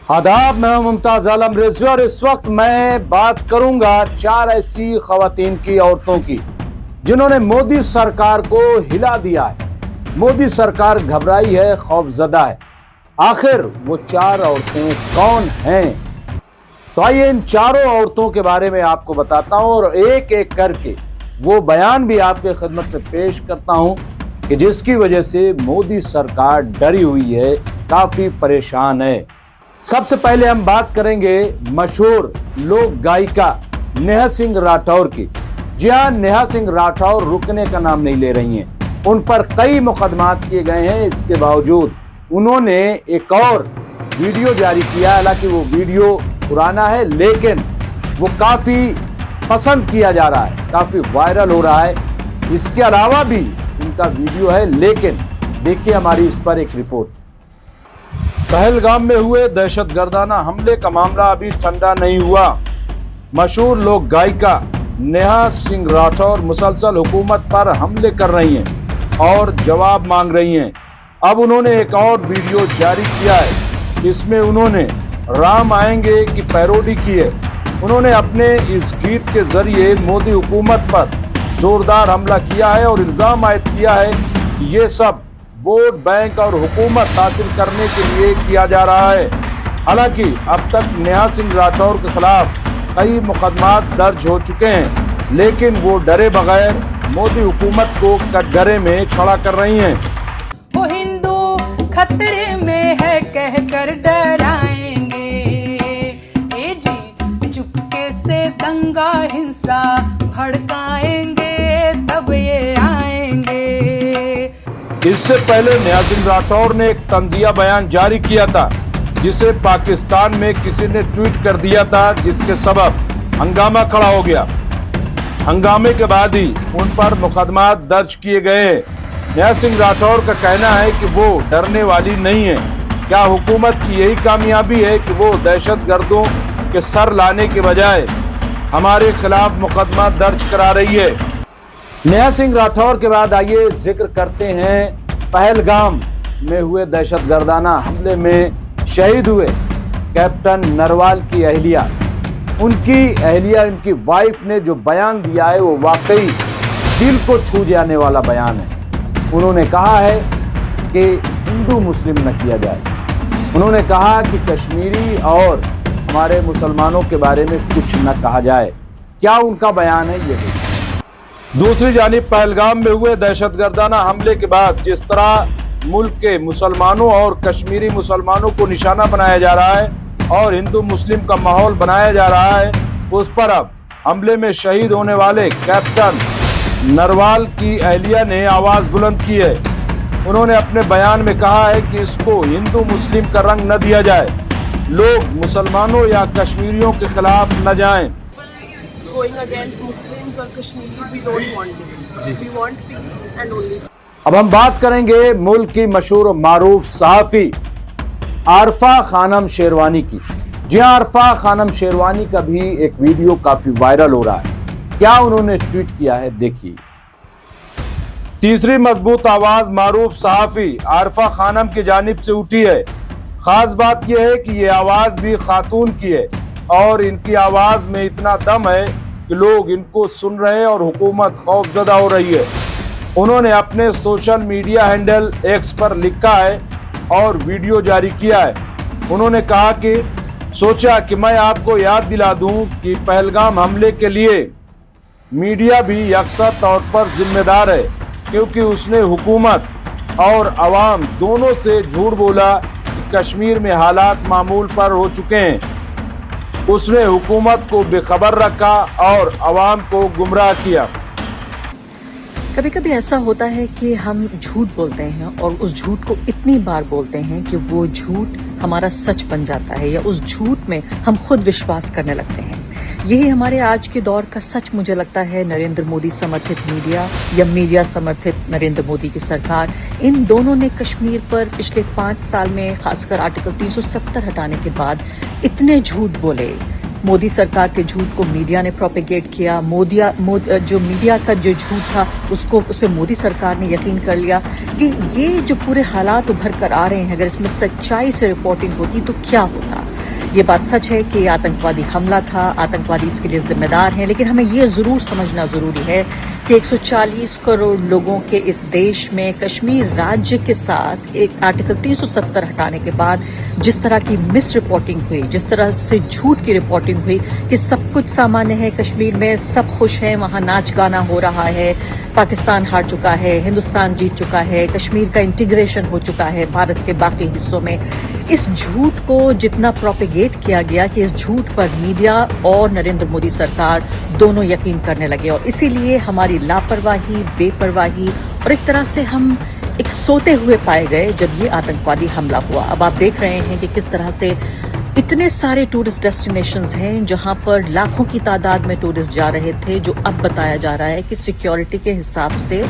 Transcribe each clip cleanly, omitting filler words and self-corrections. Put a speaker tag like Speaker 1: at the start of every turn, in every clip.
Speaker 1: आदाब, मैं मुमताज आलम रिजवी और इस वक्त मैं बात करूंगा 4 ऐसी खवातीन की, औरतों की जिन्होंने मोदी सरकार को हिला दिया है। मोदी सरकार घबराई है, खौफजदा है। आखिर वो 4 औरतें कौन हैं? तो आइए इन चारों औरतों के बारे में आपको बताता हूं और एक एक करके वो बयान भी आपके खिदमत में पेश करता हूं कि जिसकी वजह से मोदी सरकार डरी हुई है, काफी परेशान है। सबसे पहले हम बात करेंगे मशहूर लोक गायिका नेहा सिंह राठौर की। जी हाँ, नेहा सिंह राठौर रुकने का नाम नहीं ले रही हैं। उन पर कई मुकदमात किए गए हैं, इसके बावजूद उन्होंने एक और वीडियो जारी किया। हालांकि वो वीडियो पुराना है लेकिन वो काफी पसंद किया जा रहा है, काफी वायरल हो रहा है। इसके अलावा भी उनका वीडियो है, लेकिन देखिए हमारी इस पर एक रिपोर्ट। पहलगाम में हुए दहशतगर्दाना हमले का मामला अभी ठंडा नहीं हुआ। मशहूर लोक गायिका नेहा सिंह राठौर मुसलसल हुकूमत पर हमले कर रही हैं और जवाब मांग रही हैं। अब उन्होंने एक और वीडियो जारी किया है। इसमें उन्होंने राम आएंगे की पैरोडी की है। उन्होंने अपने इस गीत के जरिए मोदी हुकूमत पर जोरदार हमला किया है और इल्जाम आयद किया है कि ये सब वोट बैंक और हुकूमत हासिल करने के लिए किया जा रहा है। हालांकि अब तक नेहा सिंह राठौर के खिलाफ कई मुकदमात दर्ज हो चुके हैं, लेकिन वो डरे बगैर मोदी हुकूमत को कटघरे में खड़ा कर रही हैं।
Speaker 2: वो हिंदू खतरे में है कहकर डराएंगे, ए जी चुपके से दंगा हिंसा भड़काएंगे, तब ये आएंगे।
Speaker 1: इससे पहले नेहा सिंह राठौर ने एक तंजिया बयान जारी किया था, जिसे पाकिस्तान में किसी ने ट्वीट कर दिया था, जिसके सबब हंगामा खड़ा हो गया। हंगामे के बाद ही उन पर मुकदमा दर्ज किए गए हैं। नेहा सिंह राठौर का कहना है कि वो डरने वाली नहीं है। क्या हुकूमत की यही कामयाबी है कि वो दहशतगर्दों के सर लाने के बजाय हमारे खिलाफ मुकदमा दर्ज करा रही है? नेहा सिंह राठौर के बाद आइए जिक्र करते हैं पहलगाम में हुए दहशतगर्दाना हमले में शहीद हुए कैप्टन नरवाल की अहलिया। उनकी वाइफ ने जो बयान दिया है वो वाकई दिल को छू जाने वाला बयान है। उन्होंने कहा है कि हिंदू मुस्लिम न किया जाए। उन्होंने कहा कि कश्मीरी और हमारे मुसलमानों के बारे में कुछ न कहा जाए। क्या उनका बयान है ये देखिए। दूसरी जानिब पहलगाम में हुए दहशतगर्दाना हमले के बाद जिस तरह मुल्क के मुसलमानों और कश्मीरी मुसलमानों को निशाना बनाया जा रहा है और हिंदू मुस्लिम का माहौल बनाया जा रहा है, उस पर अब हमले में शहीद होने वाले कैप्टन नरवाल की अहलिया ने आवाज बुलंद की है। उन्होंने अपने बयान में कहा है कि इसको हिंदू मुस्लिम का रंग न दिया जाए, लोग मुसलमानों या कश्मीरियों के खिलाफ न जाएं।
Speaker 3: Going against Muslims or Kashmiris, we don't want this. We want peace and only.
Speaker 1: अब हम बात करेंगे मुल्क की मशहूर मारूफ सहाफी आरफा खानम शेरवानी की। जी हाँ, आरफा खानम शेरवानी का भी एक वीडियो काफी वायरल हो रहा है। क्या उन्होंने ट्वीट किया है देखिए। तीसरी मजबूत आवाज मारूफ सहाफी आरफा खानम की जानिब से उठी है। खास बात यह है कि ये आवाज भी खातून की है और इनकी आवाज में इतना दम है कि लोग इनको सुन रहे हैं और हुकूमत खौफजदा हो रही है। उन्होंने अपने सोशल मीडिया हैंडल एक्स पर लिखा है और वीडियो जारी किया है। उन्होंने कहा कि सोचा कि मैं आपको याद दिला दूं कि पहलगाम हमले के लिए मीडिया भी यकसा तौर पर जिम्मेदार है, क्योंकि उसने हुकूमत और अवाम दोनों से झूठ बोला कि कश्मीर में हालात मामूल पर हो चुके हैं। उसने हुकूमत को बेखबर रखा और अवाम को गुमराह किया।
Speaker 4: कभी कभी ऐसा होता है कि हम झूठ बोलते हैं और उस झूठ को इतनी बार बोलते हैं कि वो झूठ हमारा सच बन जाता है या उस झूठ में हम खुद विश्वास करने लगते हैं। यही हमारे आज के दौर का सच मुझे लगता है। नरेंद्र मोदी समर्थित मीडिया या मीडिया समर्थित नरेंद्र मोदी की सरकार, इन दोनों ने कश्मीर पर पिछले 5 साल में खासकर आर्टिकल 370 हटाने के बाद इतने झूठ बोले। मोदी सरकार के झूठ को मीडिया ने प्रोपेगेट किया। जो मीडिया का जो झूठ था उस पर मोदी सरकार ने यकीन कर लिया कि ये जो पूरे हालात उभर कर आ रहे हैं, अगर इसमें सच्चाई से रिपोर्टिंग होती तो क्या होता। یہ بات سچ ہے کہ آتنکوادی حملہ تھا، آتنکوادی اس کے لیے ذمہ دار ہیں، لیکن ہمیں یہ ضرور سمجھنا ضروری ہے کہ 140 کروڑ لوگوں کے اس دیش میں کشمیر راجیہ کے ساتھ ایک آرٹیکل 370 ہٹانے کے بعد جس طرح کی مس رپورٹنگ ہوئی، جس طرح سے جھوٹ کی رپورٹنگ ہوئی کہ سب کچھ سامانیہ ہے، کشمیر میں سب خوش ہیں، وہاں ناچ گانا ہو رہا ہے، پاکستان ہار چکا ہے، ہندوستان جیت چکا ہے، کشمیر کا انٹیگریشن ہو چکا ہے بھارت کے باقی حصوں میں، اس جھوٹ کو جتنا پروپیگیٹ کیا گیا کہ اس جھوٹ پر میڈیا اور نریندر مودی سرکار دونوں یقین کرنے لگے، اور اسی لیے ہماری لاپرواہی، بے پرواہی اور ایک طرح سے ہم ایک سوتے ہوئے پائے گئے جب یہ آتنکوادی حملہ ہوا۔ اب آپ دیکھ رہے ہیں کہ کس طرح سے اتنے سارے ٹورسٹ ڈیسٹینیشنز ہیں جہاں پر لاکھوں کی تعداد میں ٹورسٹ جا رہے تھے، جو اب بتایا جا رہا ہے کہ سیکیورٹی کے حساب سے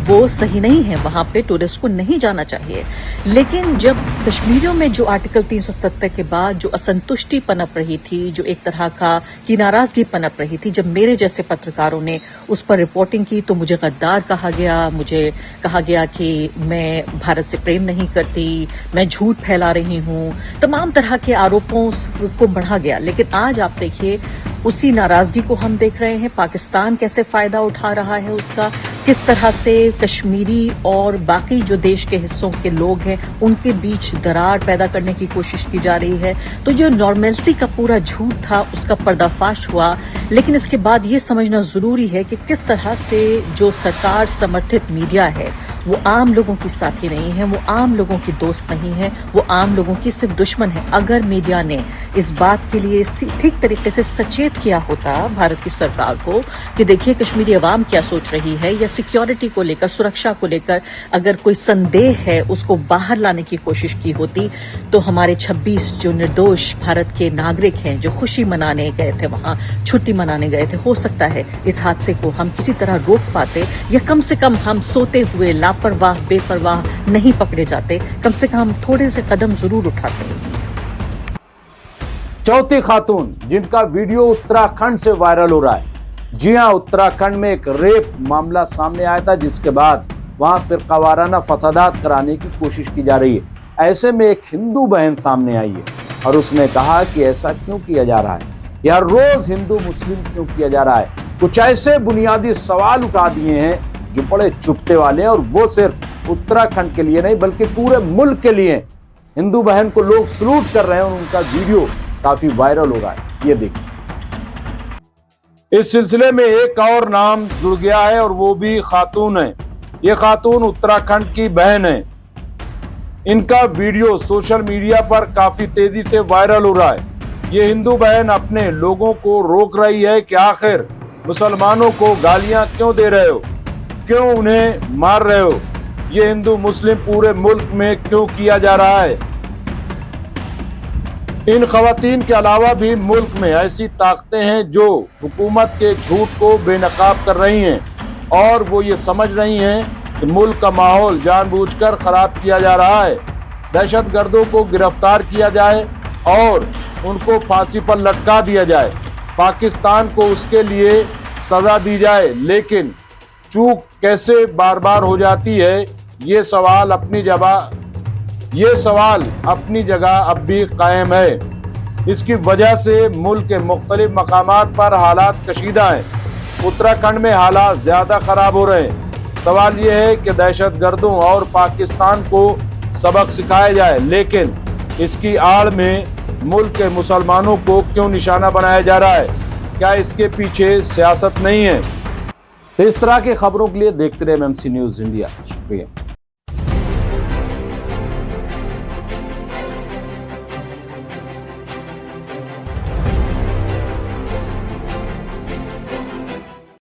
Speaker 4: وہ صحیح نہیں ہے، وہاں پہ ٹورسٹ کو نہیں جانا چاہیے۔ لیکن جب کشمیریوں میں جو آرٹیکل 370 کے بعد جو اسنتشٹی پنپ رہی تھی، جو ایک طرح کی ناراضگی پنپ رہی تھی، جب میرے جیسے پترکاروں نے اس پر رپورٹنگ کی تو مجھے غدار کہا گیا، مجھے کہا گیا کہ میں بھارت سے پریم نہیں کرتی، میں جھوٹ پھیلا رہی ہوں، تمام طرح کے آروپوں کو بڑھا گیا۔ لیکن آج آپ دیکھیے اسی ناراضگی کو ہم دیکھ رہے ہیں، پاکستان کیسے فائدہ اٹھا رہا ہے اس کا، کس طرح سے کشمیری اور باقی جو دیش کے حصوں کے لوگ ہیں ان کے بیچ درار پیدا کرنے کی کوشش کی جا رہی ہے۔ تو جو نارملسی کا پورا جھوٹ تھا اس کا پردہ فاش ہوا، لیکن اس کے بعد یہ سمجھنا ضروری ہے کہ کس طرح سے جو سرکار سمرتھت میڈیا ہے وہ عام لوگوں کی ساتھی نہیں ہے، وہ عام لوگوں کی دوست نہیں ہے، وہ عام لوگوں کی صرف دشمن ہے۔ اگر میڈیا نے اس بات کے لیے ٹھیک طریقے سے سچیت کیا ہوتا بھارت کی سرکار کو کہ دیکھیے کشمیری عوام کیا سوچ رہی ہے، یا سیکیورٹی کو لے کر، سرکشا کو لے کر اگر کوئی سندیہ ہے اس کو باہر لانے کی کوشش کی ہوتی، تو ہمارے 26 جو نردوش بھارت کے ناگرک ہیں جو خوشی منانے گئے تھے، وہاں چھٹی منانے گئے تھے، ہو سکتا ہے اس حادثے کو ہم کسی طرح روک پاتے، یا کم سے کم ہم سوتے ہوئے لاپرواہ، بے پرواہ نہیں پکڑے جاتے، کم سے کم ہم تھوڑے سے قدم ضرور اٹھاتے۔
Speaker 1: چوتھی خاتون جن کا ویڈیو اتراکھنڈ سے وائرل ہو رہا ہے۔ جی ہاں، اتراکھنڈ میں ایک ریپ معاملہ سامنے آیا تھا جس کے بعد وہاں فرقہ وارانہ فسادات کرانے کی کوشش کی جا رہی ہے۔ ایسے میں ایک ہندو بہن سامنے آئی ہے اور اس نے کہا کہ ایسا کیوں کیا جا رہا ہے، یہ ہر روز ہندو مسلم کیوں کیا جا رہا ہے۔ کچھ ایسے بنیادی سوال اٹھا دیے ہیں جو بڑے چپتے والے ہیں، اور وہ صرف اتراکھنڈ کے لیے نہیں بلکہ پورے ملک کے لیے۔ ہندو بہن کو لوگ سلوٹ کر رہے ہیں اور ان کا ویڈیو کافی وائرل ہو رہا ہے، یہ دیکھیں۔ اس سلسلے میں ایک اور نام جڑ گیا ہے اور وہ بھی خاتون ہے۔ یہ خاتون اتراکھنڈ کی بہن ہے۔ ان کا ویڈیو سوشل میڈیا پر کافی تیزی سے وائرل ہو رہا ہے۔ یہ ہندو بہن اپنے لوگوں کو روک رہی ہے کہ آخر مسلمانوں کو گالیاں کیوں دے رہے ہو، کیوں انہیں مار رہے ہو، یہ ہندو مسلم پورے ملک میں کیوں کیا جا رہا ہے۔ ان خواتین کے علاوہ بھی ملک میں ایسی طاقتیں ہیں جو حکومت کے جھوٹ کو بے نقاب کر رہی ہیں، اور وہ یہ سمجھ رہی ہیں کہ ملک کا ماحول جان بوجھ کر خراب کیا جا رہا ہے، دہشت گردوں کو گرفتار کیا جائے اور ان کو پھانسی پر لٹکا دیا جائے، پاکستان کو اس کے لیے سزا دی جائے، لیکن چوک کیسے بار بار ہو جاتی ہے، یہ سوال اپنی جگہ اب بھی قائم ہے۔ اس کی وجہ سے ملک کے مختلف مقامات پر حالات کشیدہ ہیں۔ اتراکھنڈ میں حالات زیادہ خراب ہو رہے ہیں۔ سوال یہ ہے کہ دہشت گردوں اور پاکستان کو سبق سکھایا جائے، لیکن اس کی آڑ میں ملک کے مسلمانوں کو کیوں نشانہ بنایا جا رہا ہے؟ کیا اس کے پیچھے سیاست نہیں ہے؟ اس طرح کی خبروں کے لیے دیکھتے رہے MMC نیوز انڈیا۔ شکریہ۔